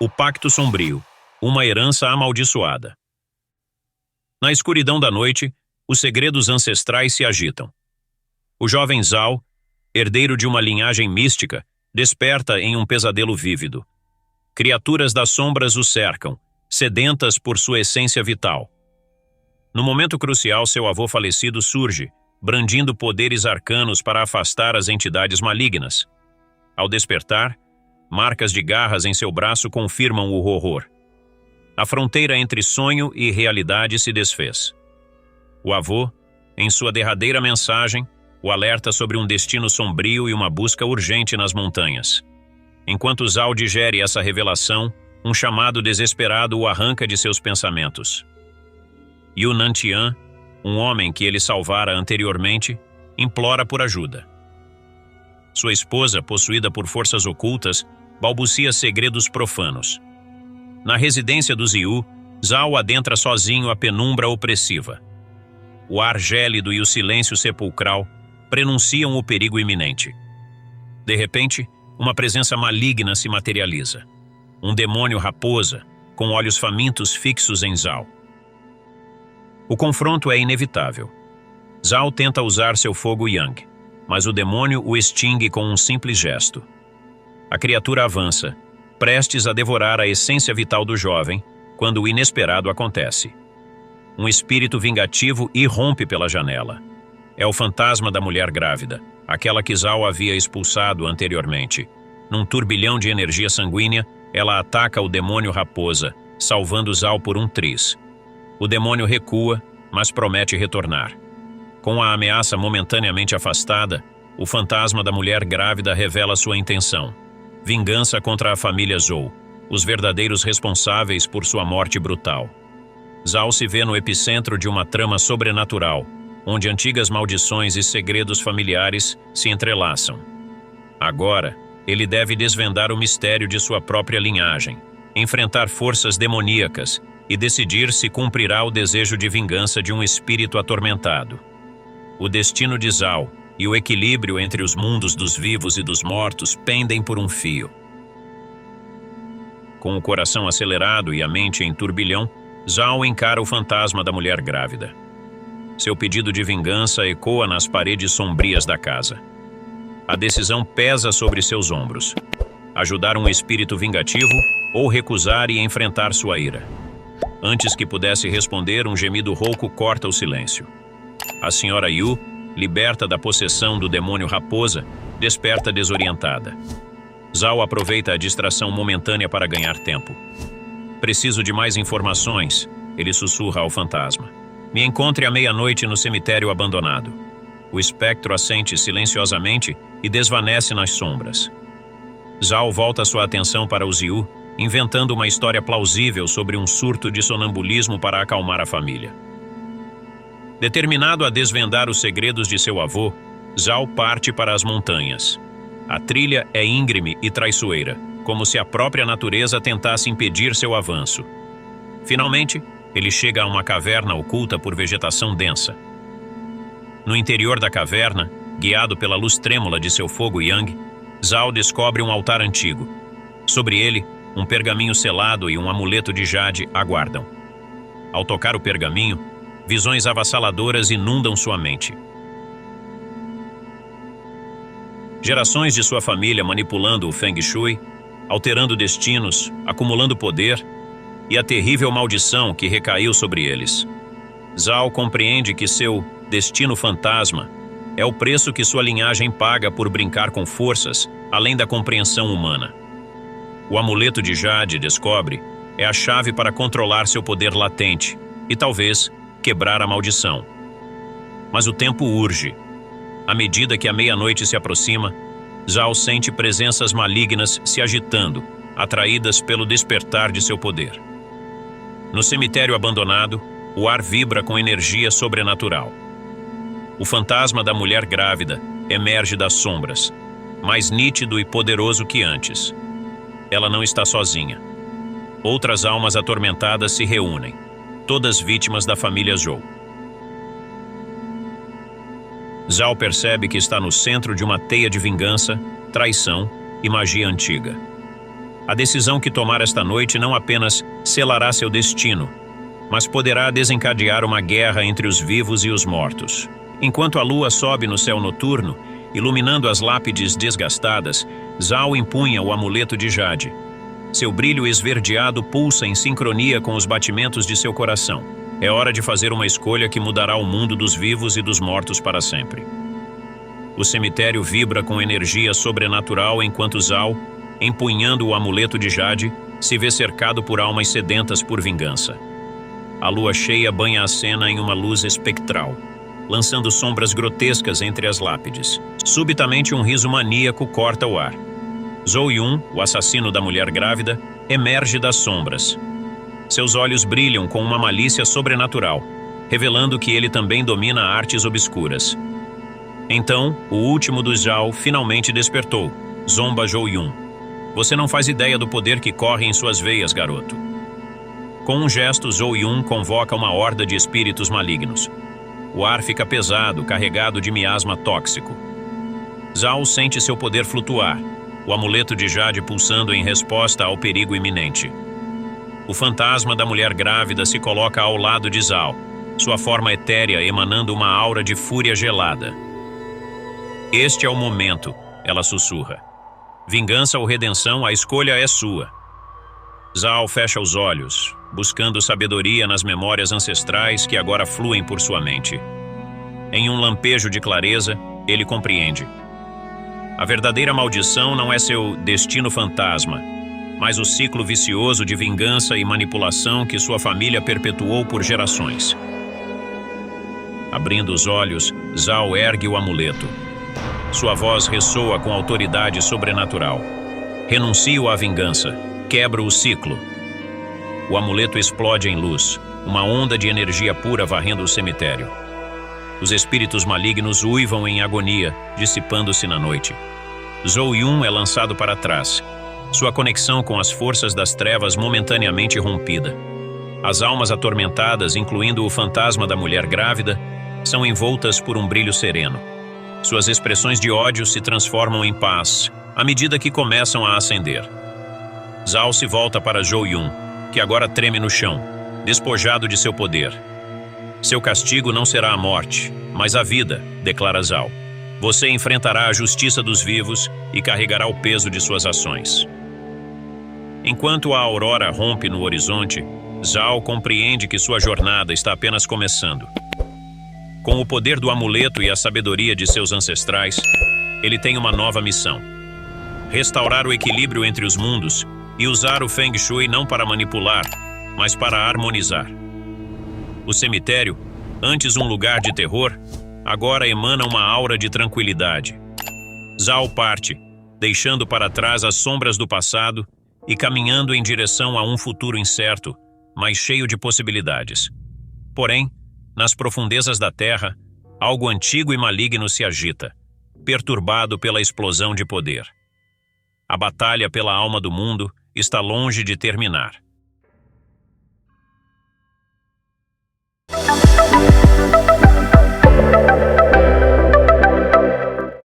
O Pacto Sombrio, uma herança amaldiçoada. Na escuridão da noite, os segredos ancestrais se agitam. O jovem Zhao, herdeiro de uma linhagem mística, desperta em um pesadelo vívido. Criaturas das sombras o cercam, sedentas por sua essência vital. No momento crucial, seu avô falecido surge, brandindo poderes arcanos para afastar as entidades malignas. Ao despertar, marcas de garras em seu braço confirmam o horror. A fronteira entre sonho e realidade se desfez. O avô, em sua derradeira mensagem, o alerta sobre um destino sombrio e uma busca urgente nas montanhas. Enquanto Zhao digere essa revelação, um chamado desesperado o arranca de seus pensamentos. Yu Nantian, um homem que ele salvara anteriormente, implora por ajuda. Sua esposa, possuída por forças ocultas, balbucia segredos profanos. Na residência dos Yu, Zhao adentra sozinho a penumbra opressiva. O ar gélido e o silêncio sepulcral prenunciam o perigo iminente. De repente, uma presença maligna se materializa. Um demônio raposa, com olhos famintos fixos em Zhao. O confronto é inevitável. Zhao tenta usar seu fogo Yang, mas o demônio o extingue com um simples gesto. A criatura avança, prestes a devorar a essência vital do jovem, quando o inesperado acontece. Um espírito vingativo irrompe pela janela. É o fantasma da mulher grávida, aquela que Zhao havia expulsado anteriormente. Num turbilhão de energia sanguínea, ela ataca o demônio raposa, salvando Zhao por um triz. O demônio recua, mas promete retornar. Com a ameaça momentaneamente afastada, o fantasma da mulher grávida revela sua intenção. Vingança contra a família Zhou, os verdadeiros responsáveis por sua morte brutal. Zhao se vê no epicentro de uma trama sobrenatural, onde antigas maldições e segredos familiares se entrelaçam. Agora, ele deve desvendar o mistério de sua própria linhagem, enfrentar forças demoníacas e decidir se cumprirá o desejo de vingança de um espírito atormentado. O destino de Zhao e o equilíbrio entre os mundos dos vivos e dos mortos pendem por um fio. Com o coração acelerado e a mente em turbilhão, Zhao encara o fantasma da mulher grávida. Seu pedido de vingança ecoa nas paredes sombrias da casa. A decisão pesa sobre seus ombros. Ajudar um espírito vingativo ou recusar e enfrentar sua ira. Antes que pudesse responder, um gemido rouco corta o silêncio. A senhora Yu, liberta da possessão do demônio raposa, desperta desorientada. Zhao aproveita a distração momentânea para ganhar tempo. Preciso de mais informações, ele sussurra ao fantasma. Me encontre à meia-noite no cemitério abandonado. O espectro assente silenciosamente e desvanece nas sombras. Zhao volta sua atenção para os Yu, inventando uma história plausível sobre um surto de sonambulismo para acalmar a família. Determinado a desvendar os segredos de seu avô, Zhao parte para as montanhas. A trilha é íngreme e traiçoeira, como se a própria natureza tentasse impedir seu avanço. Finalmente, ele chega a uma caverna oculta por vegetação densa. No interior da caverna, guiado pela luz trêmula de seu fogo Yang, Zhao descobre um altar antigo. Sobre ele, um pergaminho selado e um amuleto de jade aguardam. Ao tocar o pergaminho, visões avassaladoras inundam sua mente. Gerações de sua família manipulando o Feng Shui, alterando destinos, acumulando poder, e a terrível maldição que recaiu sobre eles. Zhao compreende que seu destino fantasma é o preço que sua linhagem paga por brincar com forças além da compreensão humana. O amuleto de Jade, descobre, é a chave para controlar seu poder latente e, talvez, quebrar a maldição. Mas o tempo urge. À medida que a meia-noite se aproxima, Zhao sente presenças malignas se agitando, atraídas pelo despertar de seu poder. No cemitério abandonado, o ar vibra com energia sobrenatural. O fantasma da mulher grávida emerge das sombras, mais nítido e poderoso que antes. Ela não está sozinha. Outras almas atormentadas se reúnem, todas vítimas da família Zhou. Zhao percebe que está no centro de uma teia de vingança, traição e magia antiga. A decisão que tomar esta noite não apenas selará seu destino, mas poderá desencadear uma guerra entre os vivos e os mortos. Enquanto a lua sobe no céu noturno, iluminando as lápides desgastadas, Zhao empunha o amuleto de jade. Seu brilho esverdeado pulsa em sincronia com os batimentos de seu coração. É hora de fazer uma escolha que mudará o mundo dos vivos e dos mortos para sempre. O cemitério vibra com energia sobrenatural enquanto Zhao, empunhando o amuleto de jade, se vê cercado por almas sedentas por vingança. A lua cheia banha a cena em uma luz espectral, lançando sombras grotescas entre as lápides. Subitamente um riso maníaco corta o ar. Zhou Yun, o assassino da mulher grávida, emerge das sombras. Seus olhos brilham com uma malícia sobrenatural, revelando que ele também domina artes obscuras. Então, o último dos Zhao finalmente despertou, zomba Zhou Yun. Você não faz ideia do poder que corre em suas veias, garoto. Com um gesto, Zhou Yun convoca uma horda de espíritos malignos. O ar fica pesado, carregado de miasma tóxico. Zhao sente seu poder flutuar, o amuleto de jade pulsando em resposta ao perigo iminente. O fantasma da mulher grávida se coloca ao lado de Zhao, sua forma etérea emanando uma aura de fúria gelada. Este é o momento, ela sussurra. Vingança ou redenção, a escolha é sua. Zhao fecha os olhos, buscando sabedoria nas memórias ancestrais que agora fluem por sua mente. Em um lampejo de clareza, ele compreende. A verdadeira maldição não é seu destino fantasma, mas o ciclo vicioso de vingança e manipulação que sua família perpetuou por gerações. Abrindo os olhos, Zhao ergue o amuleto. Sua voz ressoa com autoridade sobrenatural. Renuncio à vingança. Quebro o ciclo. O amuleto explode em luz, uma onda de energia pura varrendo o cemitério. Os espíritos malignos uivam em agonia, dissipando-se na noite. Zhou Yun é lançado para trás, sua conexão com as forças das trevas momentaneamente rompida. As almas atormentadas, incluindo o fantasma da mulher grávida, são envoltas por um brilho sereno. Suas expressões de ódio se transformam em paz, à medida que começam a ascender. Zhao se volta para Zhou Yun, que agora treme no chão, despojado de seu poder. Seu castigo não será a morte, mas a vida, declara Zhao. Você enfrentará a justiça dos vivos e carregará o peso de suas ações. Enquanto a aurora rompe no horizonte, Zhao compreende que sua jornada está apenas começando. Com o poder do amuleto e a sabedoria de seus ancestrais, ele tem uma nova missão: restaurar o equilíbrio entre os mundos e usar o Feng Shui não para manipular, mas para harmonizar. O cemitério, antes um lugar de terror, agora emana uma aura de tranquilidade. Zhao parte, deixando para trás as sombras do passado e caminhando em direção a um futuro incerto, mas cheio de possibilidades. Porém, nas profundezas da terra, algo antigo e maligno se agita, perturbado pela explosão de poder. A batalha pela alma do mundo está longe de terminar.